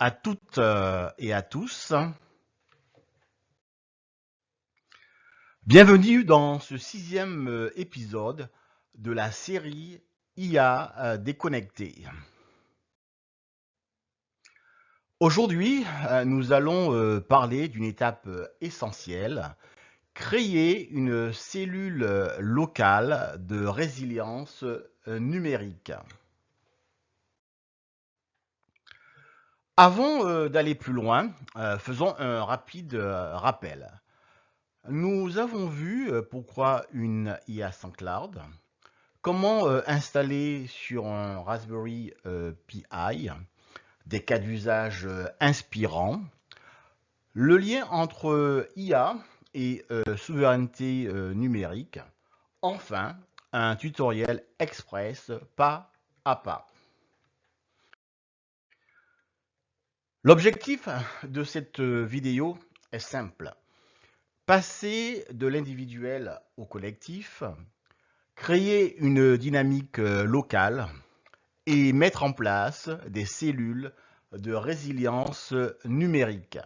à toutes et à tous. Bienvenue dans ce sixième épisode de la série IA déconnectée. Aujourd'hui, nous allons parler d'une étape essentielle, créer une cellule locale de résilience numérique. Avant d'aller plus loin, faisons un rapide rappel. Nous avons vu pourquoi une IA sans cloud, comment installer sur un Raspberry Pi des cas d'usage inspirants, le lien entre IA et souveraineté numérique, enfin un tutoriel express pas à pas. L'objectif de cette vidéo est simple. Passer de l'individuel au collectif, créer une dynamique locale et mettre en place des cellules de résilience numérique.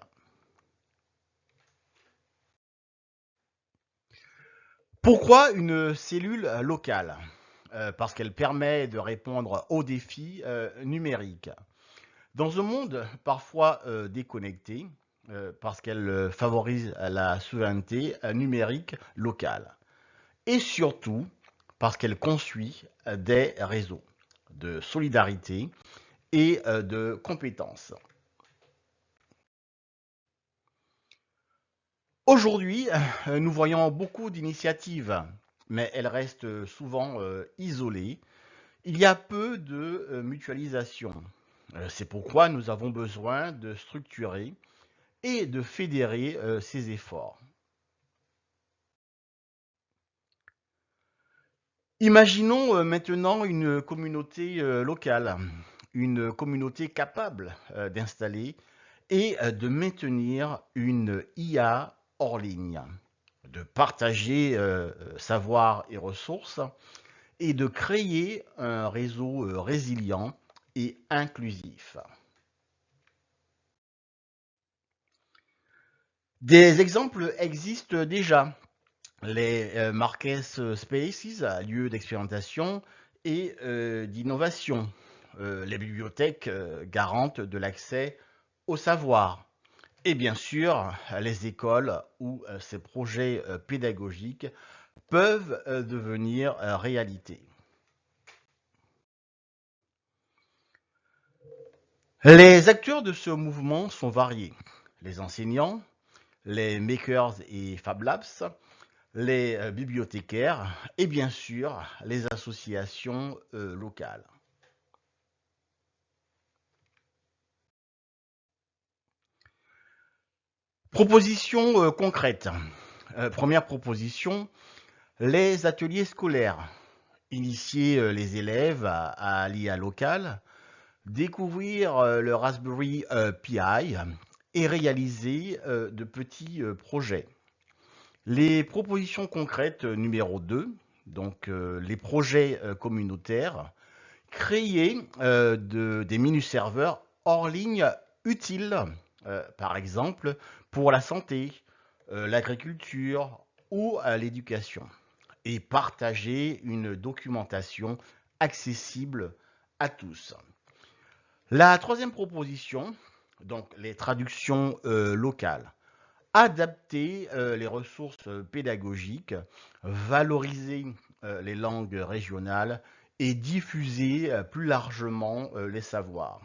Pourquoi une cellule locale? Parce qu'elle permet de répondre aux défis numériques. Dans un monde parfois déconnecté, parce qu'elle favorise la souveraineté numérique locale. Et surtout, parce qu'elle construit des réseaux de solidarité et de compétences. Aujourd'hui, nous voyons beaucoup d'initiatives, mais elles restent souvent isolées. Il y a peu de mutualisation. C'est pourquoi nous avons besoin de structurer et de fédérer ces efforts. Imaginons maintenant une communauté locale, une communauté capable d'installer et de maintenir une IA hors ligne, de partager savoir et ressources et de créer un réseau résilient et inclusif. Des exemples existent déjà. Les Marques Spaces, lieux d'expérimentation et d'innovation. Les bibliothèques garantes de l'accès au savoir. Et bien sûr, les écoles où ces projets pédagogiques peuvent devenir réalité. Les acteurs de ce mouvement sont variés. Les enseignants, les makers et Fab Labs, les bibliothécaires et bien sûr les associations locales. Propositions concrètes. Première proposition, les ateliers scolaires. Initier les élèves à l'IA locale, découvrir le Raspberry Pi et réaliser de petits projets. Les propositions concrètes numéro 2, donc les projets communautaires, créer des mini-serveurs hors ligne utiles, par exemple pour la santé, l'agriculture ou l'éducation, et partager une documentation accessible à tous. La troisième proposition, donc les traductions locales. Adapter les ressources pédagogiques, valoriser les langues régionales et diffuser plus largement les savoirs.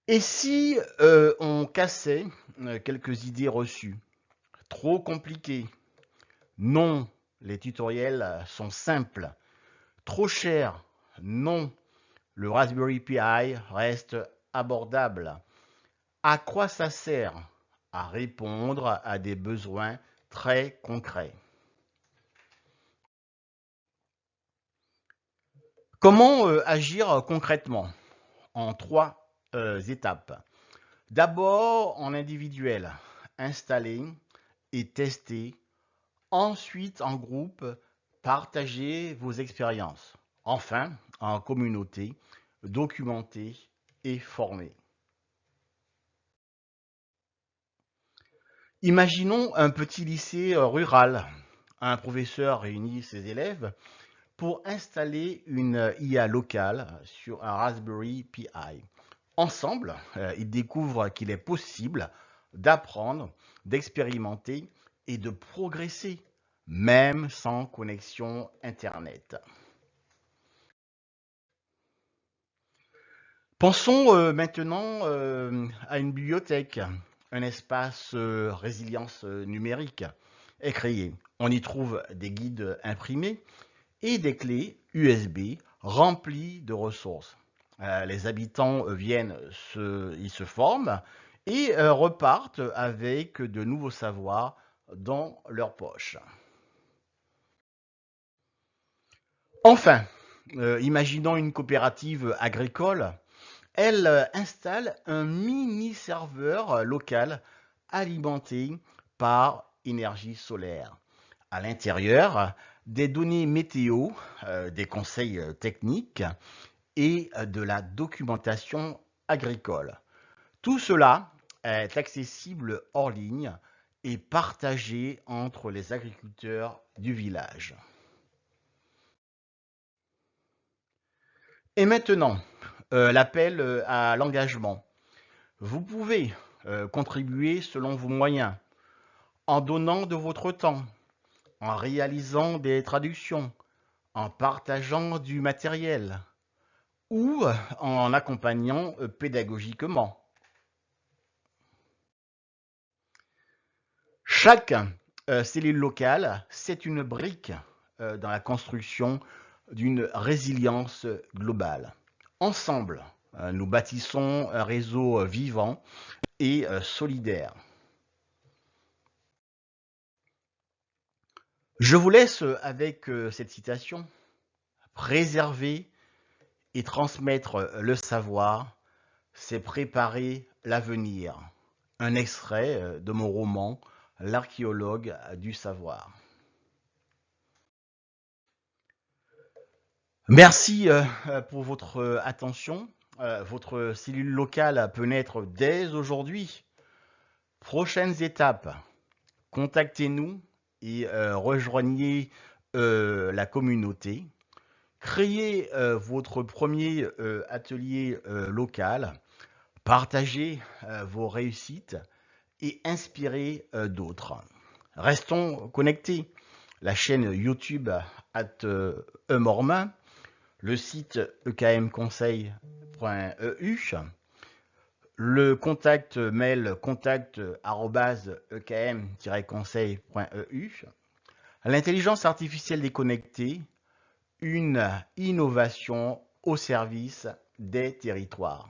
Et si on cassait quelques idées reçues? Trop compliqué? Non, les tutoriels sont simples. Trop cher? Non, le Raspberry Pi reste abordable. À quoi ça sert? À répondre à des besoins très concrets. Comment agir concrètement? En trois étapes. D'abord en individuel, installer et tester. Ensuite en groupe, partagez vos expériences. Enfin, en communauté, documentés et formés. Imaginons un petit lycée rural. Un professeur réunit ses élèves pour installer une IA locale sur un Raspberry Pi. Ensemble, ils découvrent qu'il est possible d'apprendre, d'expérimenter et de progresser, même sans connexion Internet. Pensons maintenant à une bibliothèque. Un espace résilience numérique est créé. On y trouve des guides imprimés et des clés USB remplies de ressources. Les habitants ils se forment et repartent avec de nouveaux savoirs dans leur poche. Enfin, imaginons une coopérative agricole. Elle installe un mini-serveur local alimenté par énergie solaire. À l'intérieur, des données météo, des conseils techniques et de la documentation agricole. Tout cela est accessible hors ligne et partagé entre les agriculteurs du village. Et maintenant, l'appel à l'engagement. Vous pouvez contribuer selon vos moyens, en donnant de votre temps, en réalisant des traductions, en partageant du matériel ou en accompagnant pédagogiquement. Chaque cellule locale, c'est une brique dans la construction d'une résilience globale. Ensemble, nous bâtissons un réseau vivant et solidaire. Je vous laisse avec cette citation. Préserver et transmettre le savoir, c'est préparer l'avenir. Un extrait de mon roman L'archéologue du savoir. Merci pour votre attention. Votre cellule locale peut naître dès aujourd'hui. Prochaines étapes, contactez-nous et rejoignez la communauté. Créez votre premier atelier local. Partagez vos réussites et inspirez d'autres. Restons connectés. La chaîne YouTube @eMormain, le site ekmconseil.eu, le contact mail contact@ekm-conseil.eu, l'intelligence artificielle déconnectée, une innovation au service des territoires.